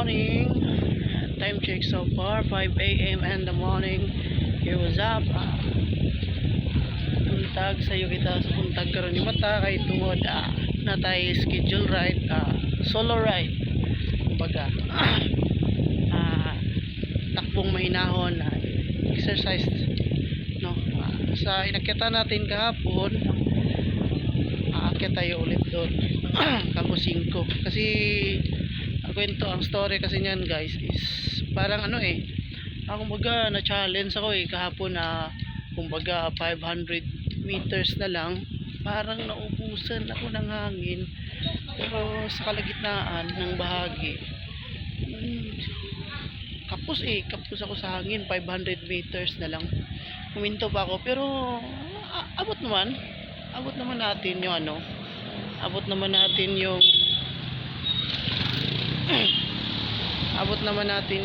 morning. Time check so far 5 a.m. in the morning. Here was up. Puntag sayo kita sa puntag karon ni mata kay tungod na tayo schedule ride, solo ride. Kumbaga takbong mahinahon, exercise no. Sa inakyata natin kahapon, aakyat tayo ulit doon. Campo 5 kasi ang story kasi niyan guys is parang kumbaga na challenge ako kahapon na kumbaga 500 meters na lang, parang naubusan ako ng hangin, pero sa kalagitnaan ng bahagi kapos ako sa hangin. 500 meters na lang, huminto pa ako, pero abot naman natin yung abot naman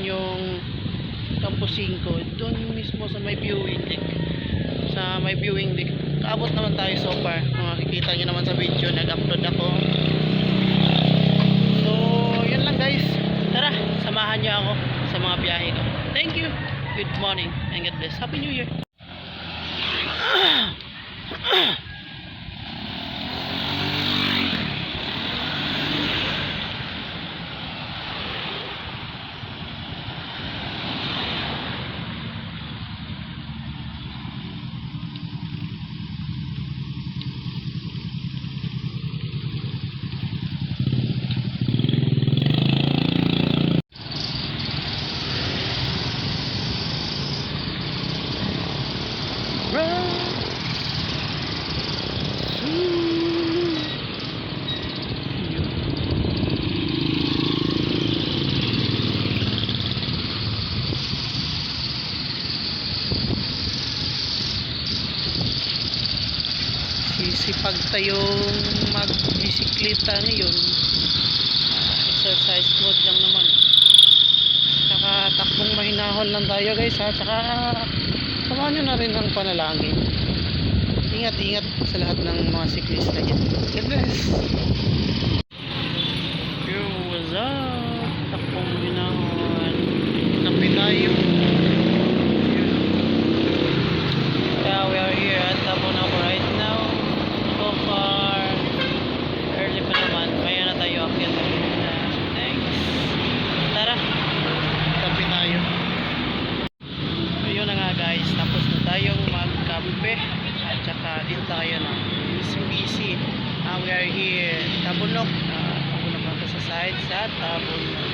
yung Campo 5 doon mismo sa may viewing deck. Kaabot naman tayo so far. Makikita nyo naman sa video, nag-upload ako. So yun lang guys, tara samahan nyo ako sa mga biyahe ko. Thank you, good morning and God bless. Happy New Year. Sisipag tayong magbisikleta ngayon. Exercise mode lang naman. Saka takbong mahinahon lang tayo guys ha. Saka samahan nyo na rin ang panalangin. Ingat sa lahat ng mga siklista dyan. God bless. Yo, what's up? Takbong mahinahon. Kape tayo. Yeah, we are here at Tabonaco right now. So far early pa naman, kaya na tayo akyat. Thanks. Tara, kape tayo. Ayun na nga guys, tapos na tayong magkape at saka din tayo na busy. We are here Tabunok. Tabunok na sa side sa Tabunok.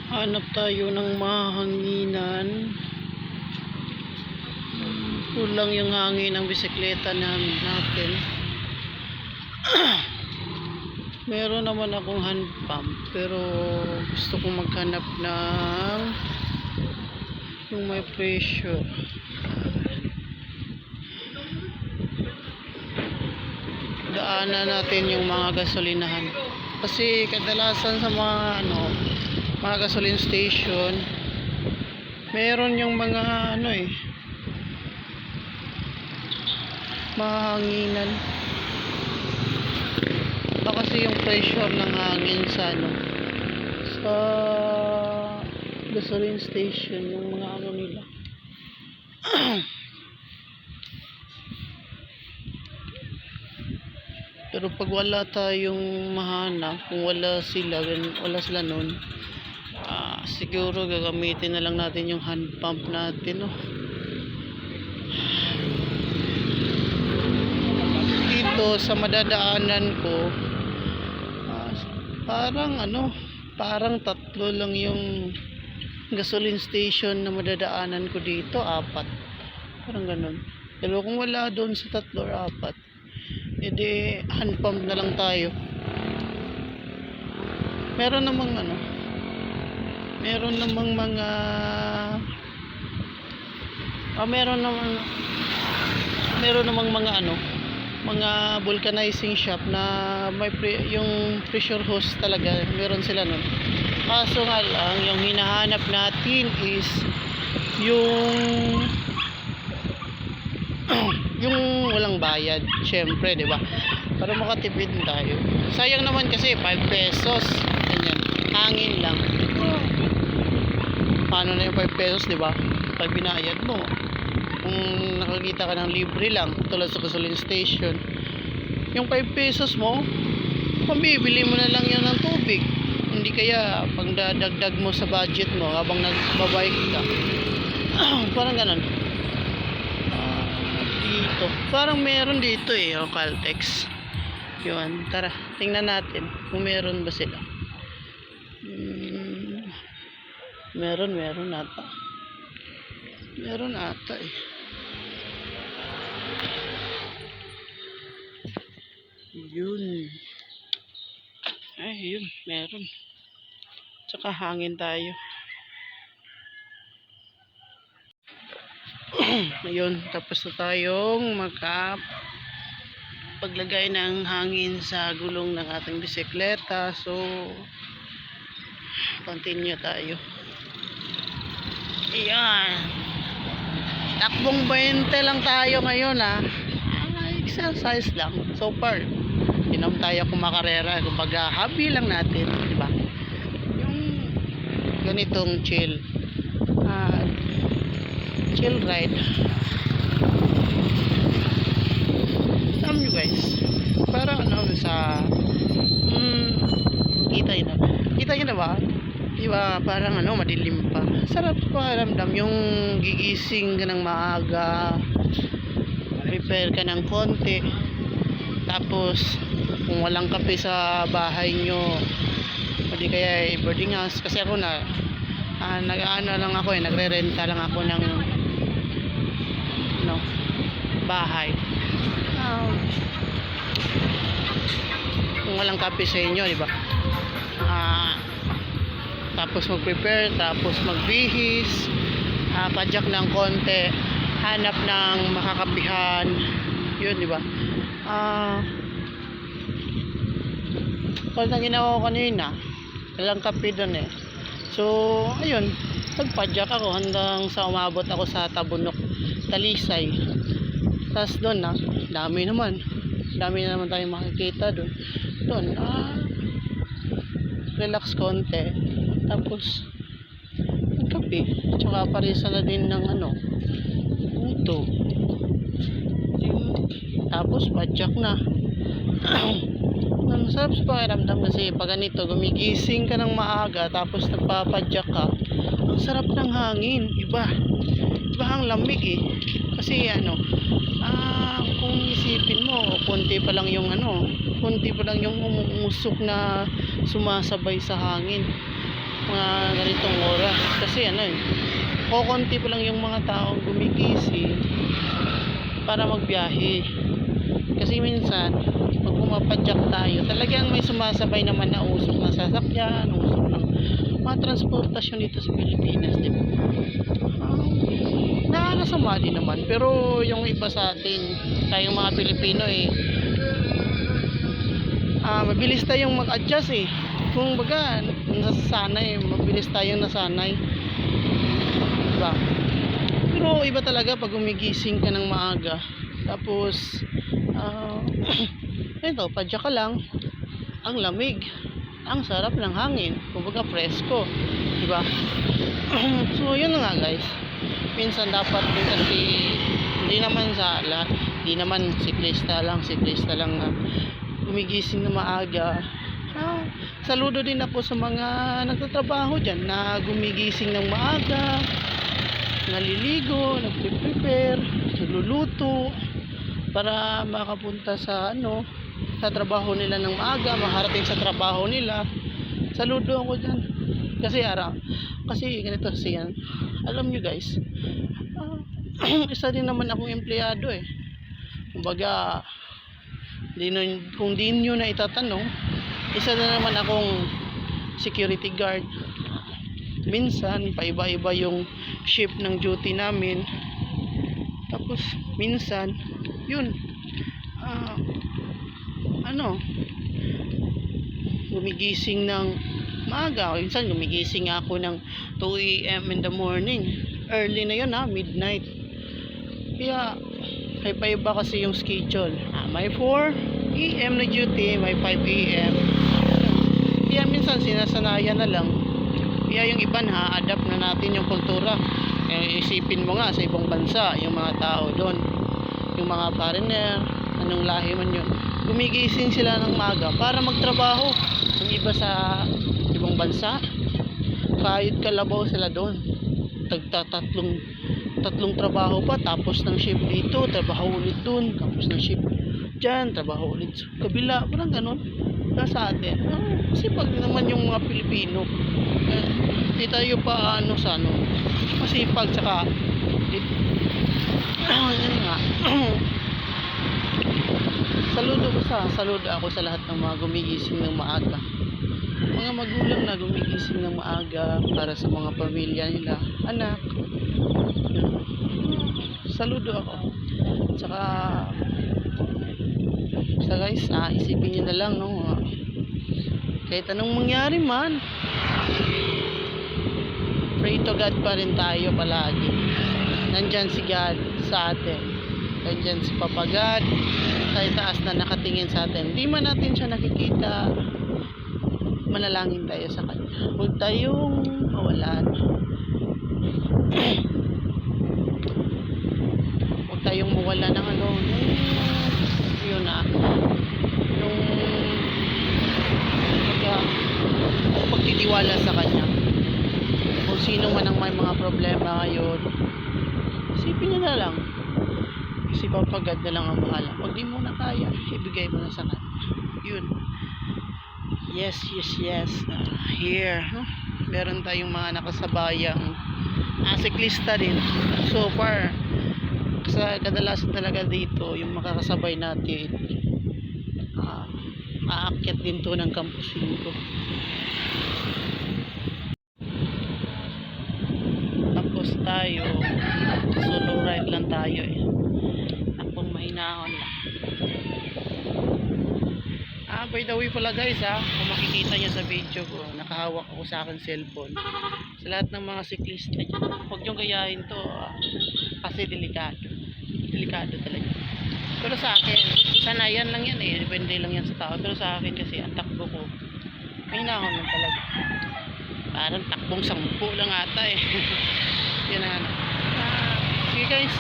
Hanap tayo ng mahanginan. Kulang yung hangin ng bisikleta natin. Meron naman akong hand pump, pero gusto kong maghanap ng yung may pressure. Daanan natin yung mga gasolinahan, kasi kadalasan sa mga gasoline station meron yung mga mahanginan. Ito kasi yung pressure ng hangin sa gasoline station, yung mga nila. Pero pag wala tayong mahanap, kung wala sila nun, siguro gagamitin na lang natin yung hand pump natin, Dito sa madadaanan ko, parang 3 lang yung gasoline station na madadaanan ko dito, 4, parang ganun. Pero kung wala doon sa 3 or 4, edi hand pump na lang tayo. meron namang ano, meron namang mga meron namang mga ano, mga vulcanizing shop na may yung pressure hose talaga, meron sila nun. Kaso nga lang, yung hinahanap natin is yung yung walang bayad, syempre, di ba? Para makatipid tayo. Sayang naman kasi 5 pesos. Ganyan. Hangin lang. Paano na yung 5 pesos, di ba? Pag binayad mo, kung nakakita ka ng libre lang, tulad sa gasoline station, yung 5 pesos mo, pambibili mo na lang yan ng tubig. Hindi kaya pang dadagdag mo sa budget mo habang nagbabike ka. Parang ganun. Dito. Parang meron dito o Caltex. Yun, tara, tingnan natin kung meron ba sila. Meron ata. Meron ata Yun. Yun, meron. Tsaka hangin tayo. Ayun, tapos na tayong paglagay ng hangin sa gulong ng ating bisikleta. So continue tayo. Ayan, takbong 20 lang tayo ngayon exercise lang so far. Inom tayo kumakarera, kumbaga hobby lang natin, diba? Yung ganitong chill ride. Alam nyo guys, parang ano sa kita nyo na ba? Diba, parang ano, madilim pa. Sarap pakiramdam yung gigising ka ng maaga, prepare ka ng konti, tapos kung walang kape sa bahay nyo, o di kaya boarding house, kasi ako nag-ano lang ako nagre-renta lang ako ng bahay. Kung walang kape sa inyo, di ba? Tapos mag-prepare, tapos magbihis, padyak ng konti, hanap ng makakapihan, yun, di ba? Kung na ginawa ko kanina, walang kape doon so ayun, nagpadyak ako hanggang sa umabot ako sa Tabunok, Talisay. Tapos doon dami naman tayong makikita doon. Relax konti, tapos nagkape, tsaka parisa na din ng puto, tapos padyak na. Ang sarap sa pakiramdam kasi pag ganito, gumigising ka ng maaga tapos nagpapadyak ka, ang sarap ng hangin, iba ang lamig kasi kung isipin mo, konti pa lang yung umusok na sumasabay sa hangin mga ganitong oras, kasi konti pa lang yung mga taong gumigising para magbiyahe. Kasi minsan pag pumapadyak tayo, talagang may sumasabay naman na usok ng sasakyan, usok ng mga transportasyon dito sa Pilipinas, di ba? Nakakasama din naman, pero yung iba sa atin, tayong mga Pilipino mabilis tayong mag-adjust kung baga nasasanay, mabilis tayong nasanay, diba? Pero iba talaga pag gumigising ka ng maaga, tapos ito, padyak ka lang, ang lamig, ang sarap ng hangin, kumbaga presko, diba? So yun na nga guys, minsan dapat din kasi hindi naman siklista lang na gumigising na maaga. Saludo din ako sa mga nagtatrabaho dyan na gumigising ng maaga, naliligo, nagpe-prepare, nagluluto para makapunta sa trabaho nila ng maaga, makarating sa trabaho nila. Saludo ako dyan kasi ganito yan. Alam nyo guys, isa din naman akong empleyado kumbaga, kung di nyo na itatanong, isa na naman akong security guard. Minsan paiba-iba yung shift ng duty namin. Tapos minsan yun, gumigising ng maaga. Minsan gumigising ako ng 2 AM in the morning. Early na yun, midnight. Kaya may paiba kasi yung schedule. May 4 AM na duty, may 5 AM. Kaya minsan sinasanayan na lang. Kaya yung iba na-adapt na natin yung kultura. Isipin mo nga sa ibang bansa, yung mga tao doon, yung mga foreigner, anong lahi man yun, gumigising sila ng maaga para magtrabaho. Yung iba sa ibang bansa, kahit kalabaw sila doon, tatlong trabaho pa, tapos ng shift dito, trabaho ulit doon, tapos ng shift dyan, trabaho ulit sa kabila, parang ganun. Sa atin, kasi pag naman yung mga Pilipino, di tayo pa masipag, tsaka yun nga. Saludo ako sa lahat ng mga gumigising ng maaga, mga magulang na gumigising ng maaga para sa mga pamilya nila, anak. Saludo ako. Tsaka guys, isipin nyo na lang, kahit anong mangyari man, pray to God pa rin tayo palagi. Nandyan si God sa atin, nandyan si Papa God sa itaas na nakatingin sa atin. Hindi man natin siya nakikita, manalangin tayo sa Kanya. Huwag tayong mawalan. Huwag tayong mawalan ng yun yung pagtitiwala sa Kanya. Kung sino man ang may mga problema ngayon, isipin nyo na lang, si Papa God na lang ang bahala. Pag di mo na kaya, ibigay mo na sa Kanya. Yun. Yes. Here, meron tayong mga nakasabayang siklista din. So far, kadalasan talaga dito yung makakasabay natin, aakyat din to ng Campus 5. Tapos tayo, solo ride lang tayo takbong mahinahon lang. By the way pala guys, kung makikita nyo sa video ko, nakahawak ako sa akin cellphone. Sa lahat ng mga siklista dyan, huwag nyo gayahin to, kasi delikado talaga. Pero sa akin, sanayan lang yan depende lang yan sa tao. Pero sa akin kasi, ang takbo ko, mahinahon lang talaga. Parang takbong 10 lang ata yan na sige guys,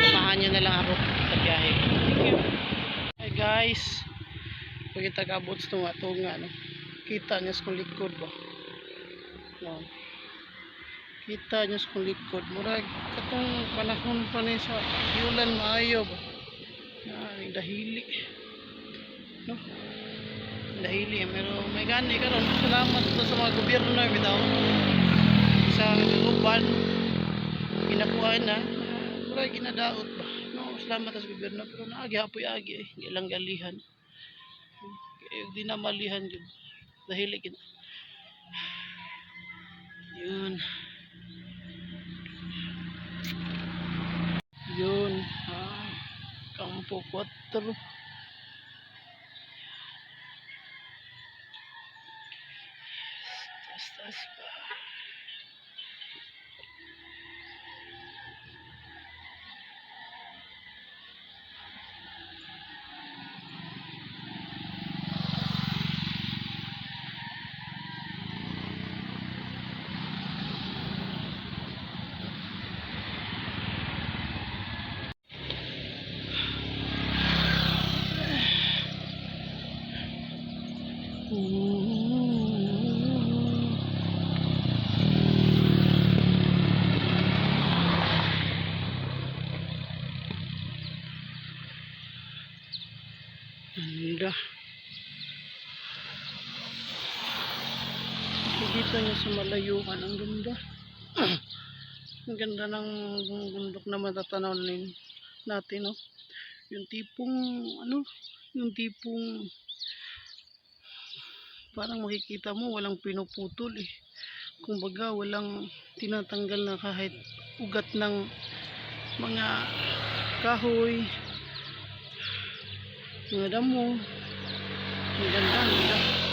samahan nyo na lang ako sa biyahe. Thank you. Hi guys, pag itag-abot sa tunga kita nyo sa likod ba, kita nyo sa likod, murag katong panahon pa ni sa yulan maayo ba, dahili pero may gani karon. Salamat sa mga gobyerno bitaw sa uban ginakuha na, murag ginadaot ba, salamat sa gobyerno. Pero naagi apoy-agi ilang galihan, di na malihan jud dahili gid yun Campo 4. Tas pa. Ganda. Dito nyo sa malayuan, ang ganda. Ang ganda ng bundok na matatanaw natin, no? Yung tipong parang makikita mo walang pinuputol eh. Kumbaga walang tinatanggal na kahit ugat ng mga kahoy, mga damo. Ang ganda, ang ganda.